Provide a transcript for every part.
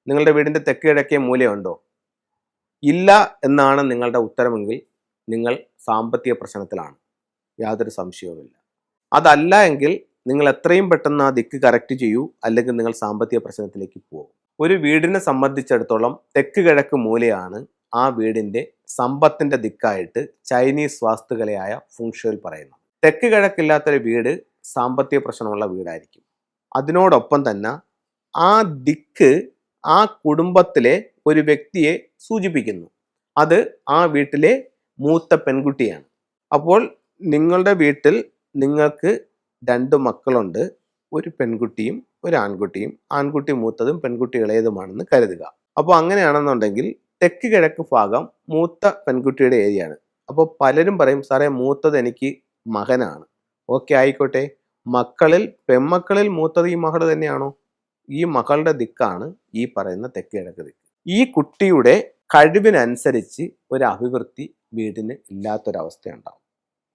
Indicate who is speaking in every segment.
Speaker 1: നിങ്ങളുടെ വീടിൻ്റെ തെക്ക് കിഴക്കേ മൂലയുണ്ടോ? ഇല്ല എന്നാണ് നിങ്ങളുടെ ഉത്തരമെങ്കിൽ നിങ്ങൾ സാമ്പത്തിക പ്രശ്നത്തിലാണ്, യാതൊരു സംശയവുമില്ല. അതല്ല എങ്കിൽ നിങ്ങൾ എത്രയും പെട്ടെന്ന് ആ ദിക്ക് കറക്റ്റ് ചെയ്യൂ, അല്ലെങ്കിൽ നിങ്ങൾ സാമ്പത്തിക പ്രശ്നത്തിലേക്ക് പോകും. ഒരു വീടിനെ സംബന്ധിച്ചിടത്തോളം തെക്ക് കിഴക്ക് മൂലയാണ് ആ വീടിൻ്റെ സമ്പത്തിൻ്റെ ദിക്കായിട്ട് ചൈനീസ് വാസ്തുകലയായ ഫുങ്ഷുവിൽ പറയുന്നത്. തെക്ക് കിഴക്കില്ലാത്തൊരു വീട് സാമ്പത്തിക പ്രശ്നമുള്ള വീടായിരിക്കും. അതിനോടൊപ്പം തന്നെ ആ ദിക്ക് ആ കുടുംബത്തിലെ ഒരു വ്യക്തിയെ സൂചിപ്പിക്കുന്നു. അത് ആ വീട്ടിലെ മൂത്ത പെൺകുട്ടിയാണ്. അപ്പോൾ നിങ്ങളുടെ വീട്ടിൽ നിങ്ങൾക്ക് 2 മക്കളുണ്ട്, ഒരു പെൺകുട്ടിയും ഒരു ആൺകുട്ടിയും. ആൺകുട്ടി മൂത്തതും പെൺകുട്ടി ഇളയതുമാണെന്ന് കരുതുക. അപ്പോൾ അങ്ങനെയാണെന്നുണ്ടെങ്കിൽ തെക്ക് കിഴക്ക് ഭാഗം മൂത്ത പെൺകുട്ടിയുടെ ഏരിയയാണ്. അപ്പോൾ പലരും പറയും, സാറേ മൂത്തത് എനിക്ക് മകനാണ്. ഓക്കെ, ആയിക്കോട്ടെ. പെൺമക്കളിൽ മൂത്തത് ഈ മകൾ തന്നെയാണോ? ഈ മകളുടെ ദിക്കാണ് ഈ പറയുന്ന തെക്ക് കിഴക്ക് ദിക്ക്. ഈ കുട്ടിയുടെ കഴിവിനനുസരിച്ച് ഒരു അഭിവൃദ്ധി വീടിന് ഇല്ലാത്തൊരവസ്ഥയുണ്ടാവും.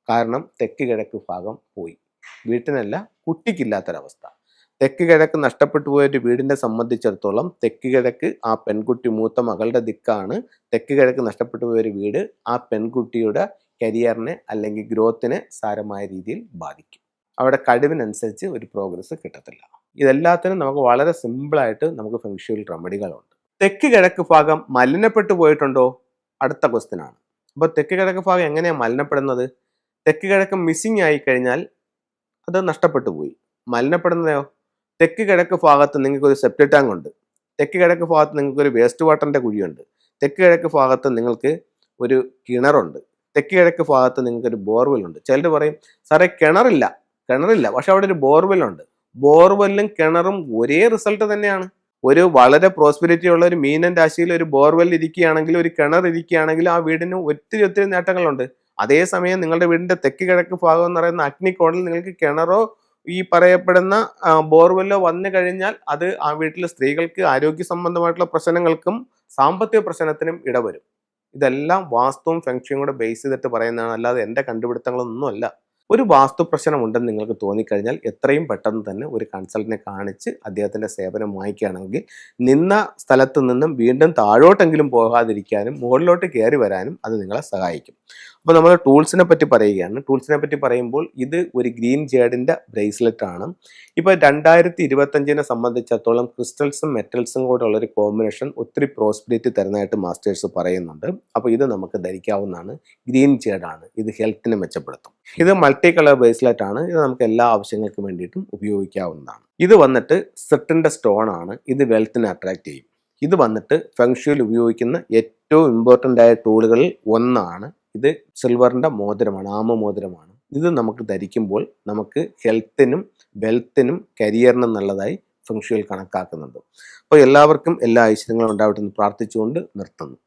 Speaker 1: കാരണം തെക്ക് കിഴക്ക് ഭാഗം പോയി, വീട്ടിനല്ല കുട്ടിക്കില്ലാത്തൊരവസ്ഥ. തെക്ക് കിഴക്ക് നഷ്ടപ്പെട്ടു പോയൊരു വീടിനെ സംബന്ധിച്ചിടത്തോളം തെക്ക് കിഴക്ക് ആ പെൺകുട്ടി മൂത്ത മകളുടെ ദിക്കാണ്. തെക്ക് കിഴക്ക് നഷ്ടപ്പെട്ടു പോയൊരു വീട് ആ പെൺകുട്ടിയുടെ കരിയറിനെ അല്ലെങ്കിൽ ഗ്രോത്തിനെ സാരമായ രീതിയിൽ ബാധിക്കും. അവിടെ കഴിവിനനുസരിച്ച് ഒരു പ്രോഗ്രസ് കിട്ടത്തില്ല. ഇതെല്ലാത്തിനും നമുക്ക് വളരെ സിമ്പിളായിട്ട് നമുക്ക് ഫെങ്ഷുവൽ റെമഡികളുണ്ട്. തെക്ക് കിഴക്ക് ഭാഗം മലിനപ്പെട്ടു പോയിട്ടുണ്ടോ? അടുത്ത ക്വസ്റ്റ്യൻ ആണ്. അപ്പോൾ തെക്ക് കിഴക്ക് ഭാഗം എങ്ങനെയാണ് മലിനപ്പെടുന്നത്? തെക്ക് കിഴക്ക് മിസ്സിങ് ആയി കഴിഞ്ഞാൽ അത് നഷ്ടപ്പെട്ടു പോയി. മലിനപ്പെടുന്നതോ? തെക്ക് കിഴക്ക് ഭാഗത്ത് നിങ്ങൾക്കൊരു സെപ്റ്റിക് ടാങ്ക് ഉണ്ട്, തെക്ക് കിഴക്ക് ഭാഗത്ത് നിങ്ങൾക്കൊരു വേസ്റ്റ് വാട്ടറിൻ്റെ കുഴിയുണ്ട്, തെക്ക് കിഴക്ക് ഭാഗത്ത് നിങ്ങൾക്ക് ഒരു കിണറുണ്ട്, തെക്ക് കിഴക്ക് ഭാഗത്ത് നിങ്ങൾക്കൊരു ബോർവെല്ലുണ്ട്. ചിലർ പറയും, സാറേ കിണറില്ല, പക്ഷെ അവിടെ ഒരു ബോർവെല്ലുണ്ട്. ബോർവെല്ലും കിണറും ഒരേ റിസൾട്ട് തന്നെയാണ്. ഒരു വളരെ പ്രോസ്പെരിറ്റി ഉള്ള ഒരു മീനൻ രാശിയിൽ ഒരു ബോർവെൽ ഇരിക്കുകയാണെങ്കിൽ, ഒരു കിണർ ഇരിക്കുകയാണെങ്കിൽ ആ വീടിന് ഒത്തിരി നേട്ടങ്ങളുണ്ട്. അതേസമയം നിങ്ങളുടെ വീടിന്റെ തെക്ക് കിഴക്ക് ഭാഗം എന്ന് പറയുന്ന അഗ്നികോണിൽ നിങ്ങൾക്ക് കിണറോ ഈ പറയപ്പെടുന്ന ബോർവെല്ലോ വന്നു കഴിഞ്ഞാൽ അത് ആ വീട്ടിലെ സ്ത്രീകൾക്ക് ആരോഗ്യ സംബന്ധമായിട്ടുള്ള പ്രശ്നങ്ങൾക്കും സാമ്പത്തിക പ്രശ്നത്തിനും ഇടവരും. ഇതെല്ലാം വാസ്തുവും ഫെങ്ഷുവും കൂടെ ബേസ് ചെയ്തിട്ട് പറയുന്നതാണ്, അല്ലാതെ എൻ്റെ കണ്ടുപിടുത്തങ്ങളൊന്നും അല്ല. ഒരു വാസ്തു പ്രശ്നം ഉണ്ടെന്ന് നിങ്ങൾക്ക് തോന്നിക്കഴിഞ്ഞാൽ എത്രയും പെട്ടെന്ന് തന്നെ ഒരു കൺസൾട്ടിനെ കാണിച്ച് അദ്ദേഹത്തിൻ്റെ സേവനം വാങ്ങിക്കുകയാണെങ്കിൽ നിന്ന സ്ഥലത്ത് നിന്നും വീണ്ടും താഴോട്ടെങ്കിലും പോകാതിരിക്കാനും മുകളിലോട്ട് കയറി വരാനും അത് നിങ്ങളെ സഹായിക്കും. അപ്പോൾ നമ്മൾ ടൂൾസിനെ പറ്റി പറയുകയാണ്. ടൂൾസിനെ പറ്റി പറയുമ്പോൾ ഇത് ഒരു ഗ്രീൻ ജേഡിൻ്റെ ബ്രേസ്ലെറ്റ് ആണ്. ഇപ്പോൾ 2025 സംബന്ധിച്ചിടത്തോളം ക്രിസ്റ്റൽസും മെറ്റൽസും കൂടെ ഉള്ളൊരു കോമ്പിനേഷൻ ഒത്തിരി പ്രോസ്പെരിറ്റി തരുന്നതായിട്ട് മാസ്റ്റേഴ്സ് പറയുന്നുണ്ട്. അപ്പോൾ ഇത് നമുക്ക് ധരിക്കാവുന്നതാണ്. ഗ്രീൻ ജേഡാണ്, ഇത് ഹെൽത്തിനെ മെച്ചപ്പെടുത്തും. ഇത് മൾട്ടി കളർ ബ്രേസ്ലെറ്റ് ആണ്. ഇത് നമുക്ക് എല്ലാ ആവശ്യങ്ങൾക്കും വേണ്ടിയിട്ടും ഉപയോഗിക്കാവുന്നതാണ്. ഇത് വന്നിട്ട് സെട്ടിൻ്റെ സ്റ്റോൺ ആണ്. ഇത് വെൽത്തിനെ അട്രാക്ട് ചെയ്യും. ഇത് വന്നിട്ട് ഫെങ്ഷുവിൽ ഉപയോഗിക്കുന്ന ഏറ്റവും ഇമ്പോർട്ടൻ്റ് ആയ ടൂളുകളിൽ ഒന്നാണ്. ഇത് സിൽവറിൻ്റെ മോതിരമാണ്, ആമ മോതിരമാണ്. ഇത് നമുക്ക് ധരിക്കുമ്പോൾ നമുക്ക് ഹെൽത്തിനും വെൽത്തിനും കരിയറിനും നല്ലതായി ഫെങ്ഷുവിൽ കണക്കാക്കുന്നുണ്ട്. അപ്പോൾ എല്ലാവർക്കും എല്ലാ ഐശ്വര്യങ്ങളും ഉണ്ടാവട്ടെ എന്ന് പ്രാർത്ഥിച്ചുകൊണ്ട് നിർത്തുന്നു.